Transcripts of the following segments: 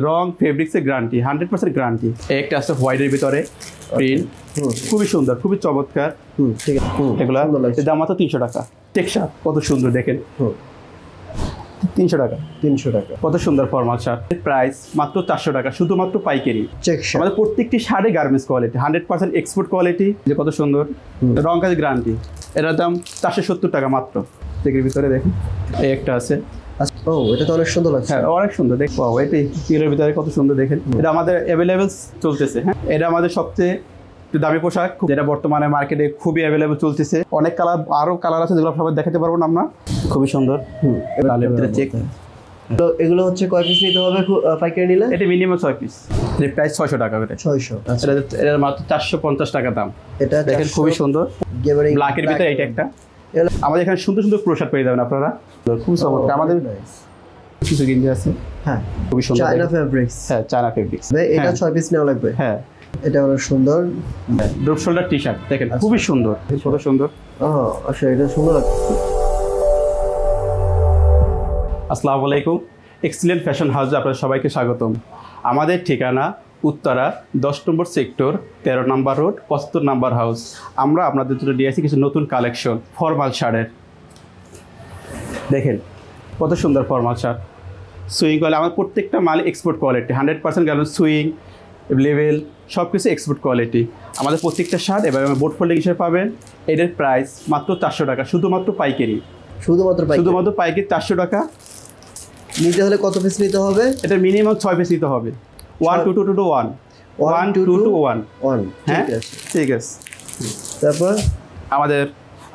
রং ফেব্রিক্সের guarantee 100% guarantee. একটা আছে হোয়াইটের ভিতরে প্রিন্ট, খুবই সুন্দর, খুবই চমৎকার। ঠিক আছে, এগুলা দাম মাত্র 300 টাকা। টেক্সচার কত সুন্দর দেখেন, 300 টাকা। 300 টাকা। কত সুন্দর ফর্মাল শার্ট, প্রাইস মাত্র 400 টাকা, শুধুমাত্র পাইকারি। চেক শার্ট, আমাদের প্রত্যেকটি শার্টে গার্মেন্টস কোয়ালিটি, 100% এক্সপোর্ট কোয়ালিটি। যে কত সুন্দর, রং কাজ গ্যারান্টি। এটার দাম 470 টাকা মাত্র। চেকের ভিতরে দেখেন এই একটা আছে। ও এটা তো অনেক সুন্দর লাগছে। হ্যাঁ অনেক সুন্দর, দেখো এটি কিলোর ভিতরে কত সুন্দর দেখেন। এটা আমাদের অ্যাভেলেবেল চলতেছে। হ্যাঁ এটা আমাদের সবচেয়ে দামি পোশাক, যেটা বর্তমানে মার্কেটে খুবই অ্যাভেলেবেল চলতেছে। অনেক কালার, আরও কালার আছে যেগুলো সবাই দেখাতে পারবো না আমরা। খুবই সুন্দর লালের ভিতরে চেক। তো এগুলো হচ্ছে কয় পিস নিতে হবে পাইকারি নিলে? এটা মিনিমাম 6 পিস। এর প্রাইস 600 টাকা করে। 600। আচ্ছা এটা মাত্র 450 টাকা দাম। এটা দেখেন খুবই সুন্দর ব্ল্যাকের ভিতরে। এটা একটা আমাদের এখানে সুন্দর সুন্দর পোশাক পেয়ে যাবেন আপনারা, খুব চমৎকার। আমাদের কিছু গেঞ্জি আছে, হ্যাঁ খুবই সুন্দর, চায়না ফেব্রিক্স। হ্যাঁ চায়না ফেব্রিক্স। এটা 6 পিস নেওয়া লাগবে। হ্যাঁ এটা অনেক সুন্দর, ড্রপ শোল্ডার টি শার্ট দেখেন, খুবই সুন্দর, কত সুন্দর। আচ্ছা এটা সুন্দর লাগছে। আসসালামু আলাইকুম, এক্সিলেন্ট ফ্যাশন হাউসে আপনাদের সবাইকে স্বাগতম। আমাদের ঠিকানা উত্তরা 10 নম্বর সেক্টর, 13 নম্বর রোড, 75 নম্বর হাউস। আমরা আপনাদের জন্য নিয়ে আসি কিছু নতুন কালেকশন ফর্মাল শার্টের। দেখেন কত সুন্দর ফর্মাল শার্ট, সুইং কোয়ালিটি। আমার প্রত্যেকটা মাল export quality, 100% gallon swing level সব কিছু এক্সপোর্ট কোয়ালিটি। আমাদের প্রত্যেকটা শার্ট এবার বোর্ড ফোল্ডিং হিসেবে পাবেন। এটার প্রাইস মাত্র 400 টাকা, শুধুমাত্র পাইকারি। শুধুমাত্র পাইকারি 400 টাকা। নিতে হলে কত পিস নিতে হবে? এটা মিনিমাম 6 পিস নিতে হবে। 1 2 2 2 1 1 2 2 1 1। হ্যাঁ ঠিক আছে। তারপর আমাদের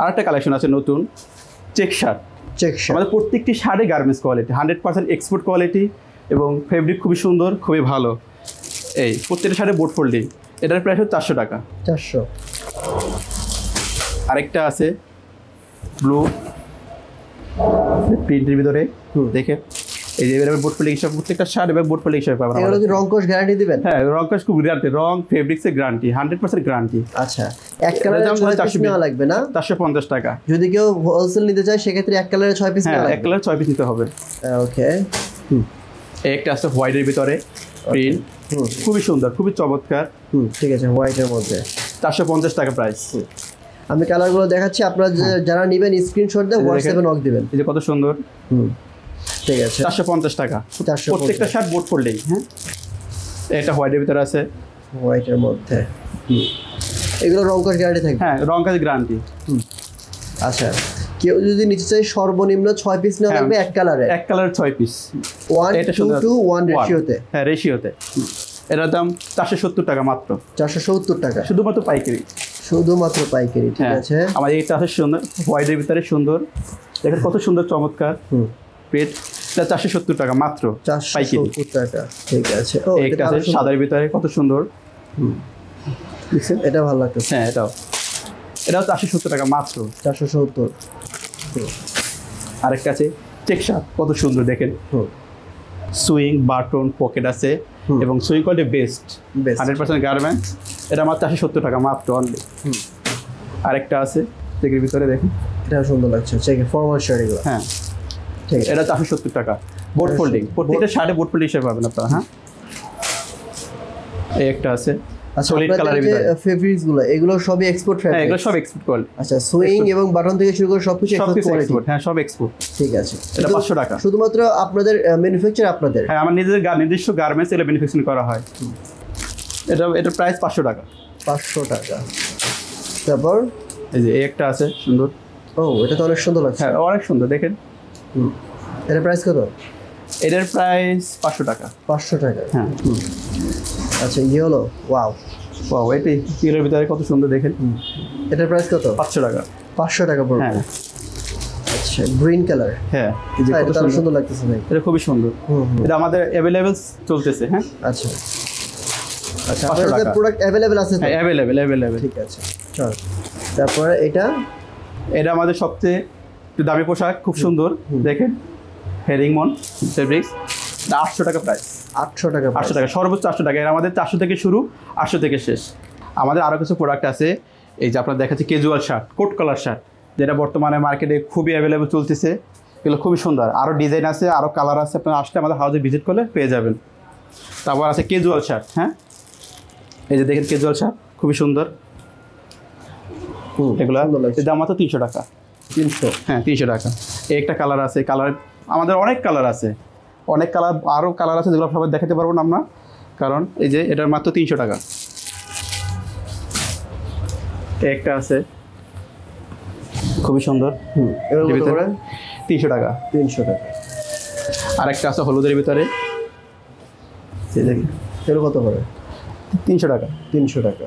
আরেকটা কালেকশন আছে নতুন, চেক শার্ট। আমাদের প্রত্যেকটি শার্টে গার্মেন্টস কোয়ালিটি, 100% এক্সপোর্ট কোয়ালিটি এবং ফেব্রিক খুবই সুন্দর, খুবই ভালো। এই প্রত্যেকটা শার্টে বোর্ড ফোল্ডিং। এটার প্রাইস হচ্ছে 400 টাকা। 400। আরেকটা আছে ব্লু প্রিন্টের ভিতরে, দেখে এই যে এবার বোর্ড ফোল্ডিং হিসাবে প্রত্যেকটা শার্ট এবার বোর্ড ফোল্ডিং হিসাবে পাবেন। এগুলো কি রং কোশ গ্যারান্টি দিবেন? হ্যাঁ রং কোশ খুব গ্যারান্টি, রং ফেব্রিক্সের গ্যারান্টি, 100% গ্যারান্টি। আচ্ছা এক কালারের 6 পিস নেওয়া লাগবে না? 450 টাকা। যদি কেউ হোলসেল নিতে চায় সেক্ষেত্রে এক কালারের 6 পিস নেওয়া লাগবে। এক কালার 6 পিস নিতে হবে। ওকে। একটা আছে হোয়াইটের ভিতরে প্রিন্ট, খুবই সুন্দর, খুবই চমৎকার। ঠিক আছে, হোয়াইটের মধ্যে 450 টাকা প্রাইস। আমি কালারগুলো দেখাচ্ছি, আপনারা যারা নেবেন স্ক্রিনশট দিয়ে হোয়াটসঅ্যাপে নক দিবেন। এই যে কত সুন্দর। ঠিক আছে 450 টাকা প্রত্যেকটা শার্ট বোর্ড ফোল্ডিং। হ্যাঁ এটা হোয়াইটের ভিতরে আছে, হোয়াইটের মধ্যে। এগুলো রং কোশ গ্যারান্টি থাকবে? হ্যাঁ রং কোশ গ্যারান্টি। আচ্ছা কেউ যদি নিতে চায় সর্বনিম্ন 6 পিস নেওয়া লাগবে এক কালারে? এক কালার 6 পিস, 1:1 রেশিওতে। হ্যাঁ রেশিওতে। এটার দাম 470 টাকা মাত্র। 470 টাকা শুধুমাত্র পাইকারি। শুধুমাত্র পাইকারি। ঠিক আছে। আমাদের এটা আছে সুন্দর হোয়াইটের ভিতরে সুন্দর, দেখেন কত সুন্দর চমৎকার পেট। এটা 470 টাকা মাত্র পাইকারি। 470 টাকা। ঠিক আছে। এটা আছে সাদার ভিতরে কত সুন্দর, এটা ভালো লাগতেছে। হ্যাঁ এটাও 470 টাকা মাত্র। 470। আরেকটা আছে চেক শার্ট, কত সুন্দর দেখেন। সুইং বাটন পকেট আছে এবং সুইং কোয়ালিটি বেস্ট, 100% গার্মেন্টস। এটা আমার 470 টাকা মাত্র অনলি। আরেকটা আছে চেকের ভিতরে দেখেন, এটা সুন্দর লাগছে, চেকের ফর্মাল শার্ট এগুলো। হ্যাঁ ঠিক আছে। এটা 470 টাকা বোর্ড ফোল্ডিং, প্রত্যেকটা শার্টে বোর্ড ফোল্ডিং হিসেবে পাবেন আপনারা। হ্যাঁ এই একটা আছে সলিড কালারের ভিতরে। ফেব্রিক্স গুলো এগুলো সবই এক্সপোর্ট ফেব্রিক? হ্যাঁ এগুলো সব এক্সপোর্ট কোয়ালিটি। আচ্ছা সুইং এবং বাটন থেকে শুরু করে সবকিছু এক্সপোর্ট। হ্যাঁ সব এক্সপোর্ট। ঠিক আছে। এটা 500 টাকা। শুধুমাত্র আপনাদের ম্যানুফ্যাকচার আপনাদের? হ্যাঁ আমার নিজস্ব গার্মেন্টস এগুলো ম্যানুফ্যাকচারিং করা হয়। এটার প্রাইস 500 টাকা। 500 টাকা। তারপর এই যে একটা আছে সুন্দর। এটা তো অনেক সুন্দর লাগছে। হ্যাঁ অনেক সুন্দর দেখেন। এটার প্রাইস কত? এটার প্রাইস 500 টাকা। 500 টাকা। হ্যাঁ আচ্ছা ইয়েলো, ওয়াও এটি কিলোর ভিতরে কত সুন্দর দেখেন। এটার প্রাইস কত? 500 টাকা। 500 টাকা পড়বে। হ্যাঁ আচ্ছা গ্রিন কালার। হ্যাঁ এটা কত সুন্দর লাগতেছে ভাই। এটা খুবই সুন্দর। এটা আমাদের অ্যাভেলেবেল চলতেছে। হ্যাঁ আচ্ছা আচ্ছা আপনাদের প্রোডাক্ট অ্যাভেলেবেল আছে তো? হ্যাঁ অ্যাভেলেবেল। ঠিক আছে চল। তারপরে এটা আমাদের সবচেয়ে দামি পোশাক, খুব সুন্দর দেখেন, হেরিংমন ফেব্রিক্স। 800 টাকা প্রাইস। 800 টাকা। 800 টাকা সর্বোচ্চ 800 টাকা। এর আমাদের 400 থেকে শুরু, 800 থেকে শেষ। আমাদের আরও কিছু প্রোডাক্ট আছে, এই যে আপনার দেখাচ্ছি casual shirt, coat collar shirt, যেটা বর্তমানে মার্কেটে খুবই অ্যাভেলেবেল চলতেছে। এগুলো খুবই সুন্দর, আরও ডিজাইন আছে, আরও কালার আছে। আপনারা আসলে আমাদের হাউসে ভিজিট করলে পেয়ে যাবেন। তারপর আছে ক্যাজুয়াল শার্ট, হ্যাঁ এই যে দেখেন ক্যাজুয়াল শার্ট খুবই সুন্দর, এগুলো এর দাম মাত্র 300 টাকা। 300? হ্যাঁ 300 টাকা। একটা কালার আছে, কালার আমাদের অনেক কালার আছে, অনেক কালার, আরও কালার আছে যেগুলো সবাই দেখাতে পারবো না আমরা, কারণ এই যে এটার মাত্র 300 টাকা। একটা আছে খুবই সুন্দর, এর কত করে? 300 টাকা। 300 টাকা। আরেকটা আছে হলুদের ভিতরে, এর কত করে? 300 টাকা। 300 টাকা,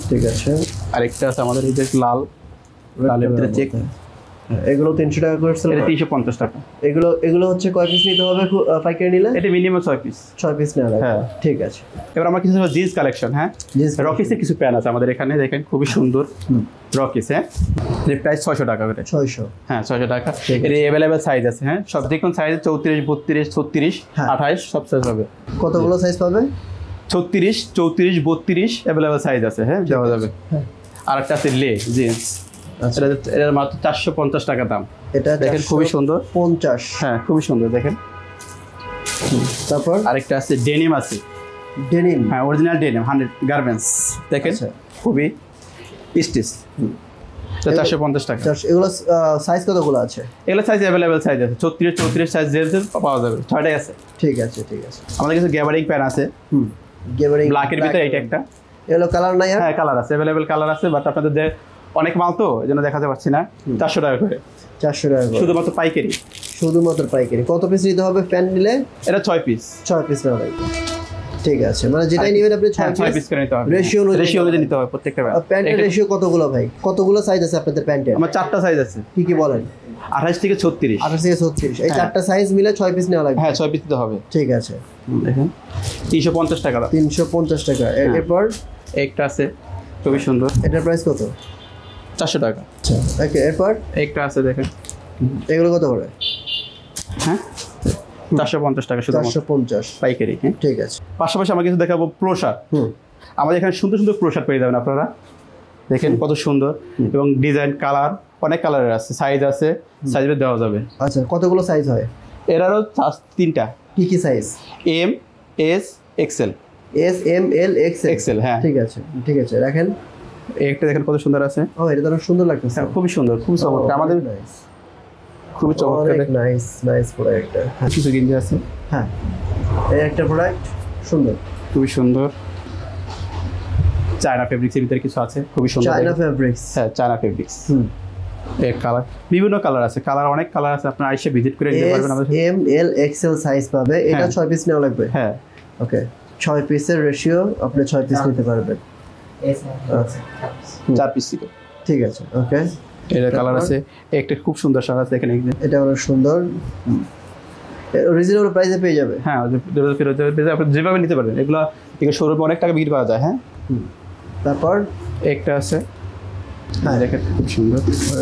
ঠিক আছে। আরেকটা আছে আমাদের এই যে লালের ভিতরে চেক, এগুলো 300 টাকা করে সেল, এটা 350 টাকা। এগুলো হচ্ছে কয় পিস নিতে হবে পাইকারি নিলে? এটা মিনিমাম 6 পিস। 6 পিস নেওয়া লাগবে, হ্যাঁ ঠিক আছে। এবার আমরা কিছু জিন্স কালেকশন, হ্যাঁ রকিসের কিছু প্যান্ট আছে আমাদের এখানে, দেখেন খুবই সুন্দর রকিস, হ্যাঁ এর প্রাইস 600 টাকা করে। 600? হ্যাঁ 600 টাকা। এর অ্যাভেলেবেল সাইজ আছে, হ্যাঁ সব যে কোন সাইজ 34, 32, 36, 28 সব সাইজ হবে। কতগুলো সাইজ পাবে? 36, 34, 32 অ্যাভেলেবেল সাইজ আছে, হ্যাঁ দেওয়া যাবে। আর একটা আছে লে জিন্স, এটার মাত্র 450 টাকা দাম। এটা দেখেন খুবই সুন্দর, 50? হ্যাঁ খুবই সুন্দর দেখেন। তারপর আরেকটা আছে ডেনিম আছে, ডেনিম, হ্যাঁ অরিজিনাল ডেনিম 100 গার্মেন্টস, দেখেন খুবই স্টিচ, 450 টাকা। এগুলো সাইজ কতগুলো আছে? এগুলো সাইজ অ্যাভেলেবেল সাইজ আছে, 36, 34 সাইজ যে পাওয়া যাবে, 6টাই আছে। ঠিক আছে, ঠিক আছে। আমাদের কাছে গ্যাবারিং প্যান আছে, গ্যাবারিং ব্ল্যাকের ভিতরে এইটা একটা। এগুলো কালার নাই? হ্যাঁ কালার আছে, অ্যাভেলেবেল কালার আছে, বাট আপনাদের অনেক মাল তো এই জন্য দেখাতে পারছি না। 400 টাকা করে। 400 টাকা করে শুধুমাত্র পাইকারি। শুধুমাত্র পাইকারি। কত পিস নিতে হবে প্যান্ট নিলে? এটা 6 পিস। 6 পিস নেওয়া লাগবে, ঠিক আছে। মানে যেটাই নেবেন আপনি 6 পিস করে নিতে হবে, রেশিও অনুযায়ী নিতে হবে প্রত্যেকটা। প্যান্টের রেশিও কতগুলো ভাই? কতগুলো সাইজ আছে আপনাদের প্যান্টে? আমার 4টা সাইজ আছে। কি কি বলেন? 28 থেকে 36। 28 থেকে 36, এই 4টা সাইজ মিলে 6 পিস নেওয়া লাগবে। হ্যাঁ 6 পিস দিতে হবে। ঠিক আছে, দেখেন 350 টাকা। 350 টাকা। এরপর একটা আছে খুবই সুন্দর, এটার প্রাইস কত? 400 টাকা। আচ্ছা, ওকে। এরপর একটা আছে দেখেন, এগুলো কত করে? হ্যাঁ 450 টাকা শুধু 450 পাইকারি। হ্যাঁ ঠিক আছে। পাশাপাশি আমরা কিছু দেখাবো প্রসাদ। আমাদের এখানে সুন্দর সুন্দর প্রসাদ পেয়ে যাবেন আপনারা, দেখেন কত সুন্দর, এবং ডিজাইন কালার অনেক কালারের আছে, সাইজ আছে, সাইজ দেওয়া যাবে। আচ্ছা, কতগুলো সাইজ হয়? এরারও 3টা। কি কি size? M, S, XL. S, M, L, XL. XL, হ্যাঁ ঠিক আছে, ঠিক আছে, রাখেন। একটা দেখেন কত সুন্দর আছে। ও, এটা তো অনেক সুন্দর লাগতেছে। হ্যাঁ খুবই সুন্দর, খুব চমৎকার, আমাদের খুবই চমৎকার, নাইস নাইস প্রোডাক্ট। কিছু গেঞ্জি আছে, হ্যাঁ এই একটা প্রোডাক্ট সুন্দর, খুবই সুন্দর। চায়না ফেব্রিক্সের ভিতরে কিছু আছে, খুবই সুন্দর। China fabrics? হ্যাঁ চায়না ফেব্রিক্স। এর কালার বিভিন্ন কালার আছে, কালার অনেক কালার আছে, আপনারা এসে ভিজিট করে নিতে পারবেন। আমাদের এম, এল, এক্সেল সাইজ পাবে। এটা 6 পিস নেওয়া লাগবে? হ্যাঁ ওকে, 6 পিসের রেশিও, আপনি 6 পিস নিতে পারবেন। 4 পিস ছিল, ঠিক আছে, ওকে। এর কালার আছে, একটা খুব সুন্দর শাড়ি আছে এখানে, এটা অনেক সুন্দর, রিজনেবল প্রাইসে পেয়ে যাবে। হ্যাঁ আপনি যেভাবে নিতে পারবেন, এগুলো শোরুমে অনেক টাকা বিক্রি করা যায়। হ্যাঁ তারপর একটা আছে, হ্যাঁ দেখেন খুব সুন্দর।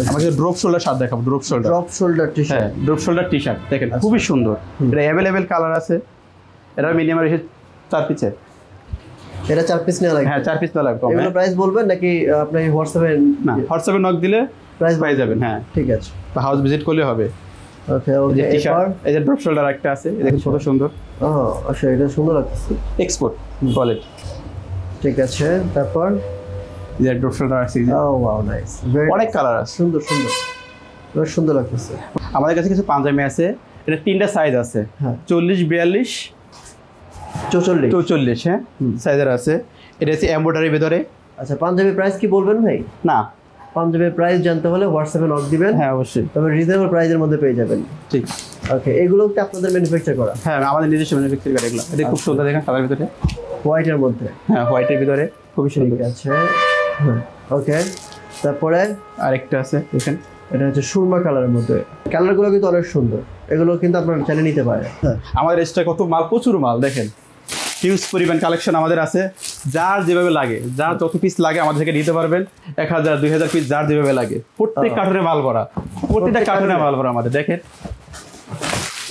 আমাকে ড্রপ শোল্ডার শার্ট দেখাবো, drop shoulder. Drop shoulder T shirt? হ্যাঁ ড্রপ শোল্ডার টি শার্ট দেখেন খুবই সুন্দর, এটা অ্যাভেলেবেল কালার আছে। এটা মিনিমাম এসে 4 পিসের। এটা 4 পিস নেওয়া লাগবে? হ্যাঁ 4 পিস নেওয়া লাগবে। এগুলো প্রাইস বলবেন নাকি আপনি হোয়াটসঅ্যাপে? না, হোয়াটসঅ্যাপে নক দিলে প্রাইস পেয়ে যাবেন। হ্যাঁ ঠিক আছে, বা হাউস ভিজিট করলে হবে। ওকে ওকে। টি শার্ট, এই যে ড্রপ শোল্ডার একটা আছে, দেখেন কত সুন্দর। ও আচ্ছা, এটা সুন্দর লাগছে, এক্সপোর্ট কোয়ালিটি। ঠিক আছে। তারপর যে ড্রপ শোল্ডার আছে, ও ওয়াও নাইস, অনেক কালার আছে, সুন্দর সুন্দর, বেশ সুন্দর লাগছে। আমাদের কাছে কিছু পাঞ্জাবি আছে, এটা 3টা সাইজ আছে, 40, 42, 44। হ্যাঁ সাইজের আছে। এটা হচ্ছে এমব্রয়ডারির ভিতরে। আচ্ছা, পাঞ্জাবির প্রাইস কি বলবেন ভাই? না, পাঞ্জাবির প্রাইস জানতে হলে হোয়াটসঅ্যাপে নক দিবেন। হ্যাঁ অবশ্যই, তবে রিজনেবল প্রাইসের মধ্যে পেয়ে যাবেন। ঠিক, ওকে। এগুলো কি আপনাদের ম্যানুফ্যাকচার করা? হ্যাঁ আমাদের নিজস্ব ম্যানুফ্যাকচার করা এগুলো। এটা খুব সুন্দর, দেখেন কালার ভিতরে, হোয়াইটের মধ্যে। হ্যাঁ হোয়াইটের ভিতরে খুবই সুন্দর। ঠিক আছে, ওকে। তারপরে আরেকটা আছে দেখেন, এটা হচ্ছে সুরমা কালারের মধ্যে। কালারগুলো কিন্তু অনেক সুন্দর, এগুলো কিন্তু আপনারা চাইলে নিতে পারেন। আমাদের স্টক কত মাল, প্রচুর মাল, দেখেন হিউজ পরিমাণ কালেকশন আমাদের আছে। যার যেভাবে লাগে, যার যত পিস লাগে আমাদের থেকে নিতে পারবেন। 1000, 2000 পিস যার যেভাবে লাগে, প্রত্যেক কার্টুনে মাল ভরা, প্রত্যেকটা কার্টুনে মাল ভরা আমাদের। দেখেন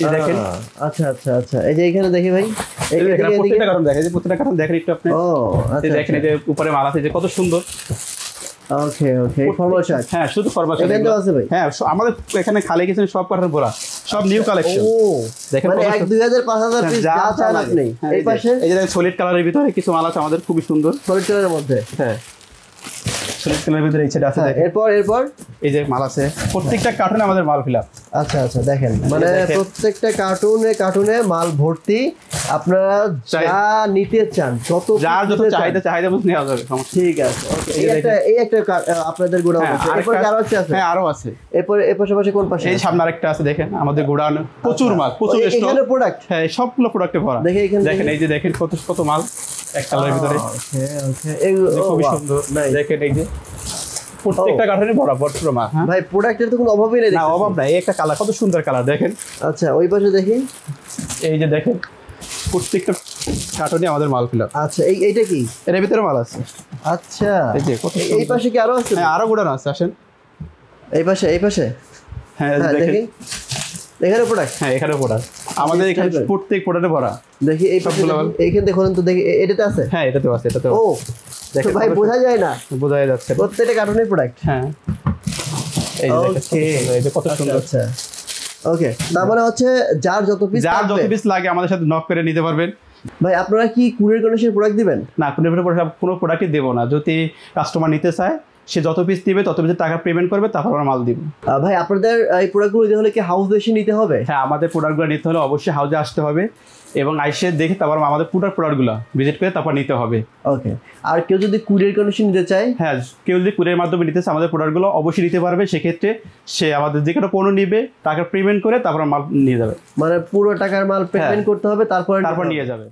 এই দেখেন, আচ্ছা আচ্ছা আচ্ছা, এই যে এখানে দেখি ভাই, প্রত্যেকটা কার্টুন দেখেন, প্রত্যেকটা কার্টুন দেখেন একটু আপনি। ও আচ্ছা, দেখেন এই যে উপরে মাল আছে, যে কত সুন্দর। ওকে ওকে, ফরমাল শার্ট? হ্যাঁ শুধু ফরমাল শার্ট আছে ভাই। হ্যাঁ আমাদের এখানে খালি কিছু সব কার্টুন ভরা, সব নিউ কালেকশন। ও দেখেন মানে 1 2000 5000 পিস যা চান আপনি। এই পাশে এই যে সলিড কালারের ভিতরে কিছু মাল আছে আমাদের খুবই সুন্দর, সলিড কালারের মধ্যে। হ্যাঁ সলিড কালারের ভিতরে এই সেট আছে দেখেন। এরপর এই যে মাল আছে, প্রত্যেকটা কার্টুনে আমাদের মাল ফিল আপ। আচ্ছা আচ্ছা দেখেন মানে দেখেন। প্রত্যেকটা কার্টুনে মাল ভর্তি। আপনারা যা নিতে চান যার যত চাহিদা মতো নেওয়া যাবে, সমস্যা নেই। ঠিক আছে ওকে। এই একটা আপনাদের গোডাউন আছে, এরপর কি আরো আছে? হ্যাঁ আরো আছে। এরপর এর পাশাপাশি কোন পাশে? এই সামনে আরেকটা আছে দেখেন, আমাদের গোডাউনে প্রচুর মাল, প্রচুর স্টক। এখানে প্রোডাক্ট, হ্যাঁ সবগুলো প্রোডাক্টে ভরা। দেখেন এই যে দেখেন কত মাল এক কালারের ভিতরে। ওকে ওকে এগুলো খুবই সুন্দর। দেখেন এই যে প্রত্যেকটা কার্টুনে ভরা পুরো মাল। ভাই প্রোডাক্টের তো কোনো অভাবই নেই। না অভাব নাই। এই একটা কালার কত সুন্দর কালার দেখেন। আচ্ছা ওই পাশে দেখি, এই যে দেখেন প্রত্যেকটা কার্টুনে আমাদের মাল ফিল আপ। আচ্ছা এইটা কি? এর ভিতরে মাল আছে। আচ্ছা এই যে কত এই পাশে কি আরো আছে? হ্যাঁ আরো গোডাউন আছে, আসেন। এই পাশে হ্যাঁ হ্যাঁ দেখেন। দেখি এখানে প্রোডাক্ট। হ্যাঁ এখানে প্রোডাক্ট আমাদের এখানে প্রত্যেক প্রোডাক্টে ভরা। দেখি এই পাশে এইখানে দেখুন তো, দেখি এটাতে আছে। হ্যাঁ এটাতেও আছে, এটাতেও। ও দেখো ভাই বোঝা যায় না, বোঝা যাচ্ছে প্রত্যেকটা কার্টুনের প্রোডাক্ট। হ্যাঁ এই যে দেখেন, এই যে কত সুন্দর। আচ্ছা ওকে তার মানে হচ্ছে যার যত পিস লাগে আমাদের সাথে নক করে নিতে পারবেন। ভাই আপনারা কি কুরিয়ার কন্ডিশনের প্রোডাক্ট দিবেন? না কোনো প্রোডাক্টই দেবো না। যদি কাস্টমার নিতে চায় সে যত পিস দিবে তত পিসের টাকা পেমেন্ট করবে, তারপর আমরা মাল দিব। ভাই আপনাদের এই প্রোডাক্টগুলো নিতে হলে কি হাউস এসে নিতে হবে? হ্যাঁ আমাদের প্রোডাক্টগুলো নিতে হলে অবশ্যই হাউজে আসতে হবে এবং আইসে দেখে তারপর আমাদের প্রোডাক্টগুলো ভিজিট করে তারপর নিতে হবে। ওকে আর কেউ যদি কুরিয়ার কন্ডিশন নিতে চায়? হ্যাঁ কেউ যদি কুরিয়ার মাধ্যমে নিতে চায় আমাদের প্রোডাক্টগুলো অবশ্যই নিতে পারবে। সেক্ষেত্রে সে আমাদের যে কোনো পণ্য নিবে, টাকা পেমেন্ট করে তারপর মাল নিয়ে যাবে। মানে পুরো টাকার মাল পেমেন্ট করতে হবে, তারপর নিয়ে যাবে।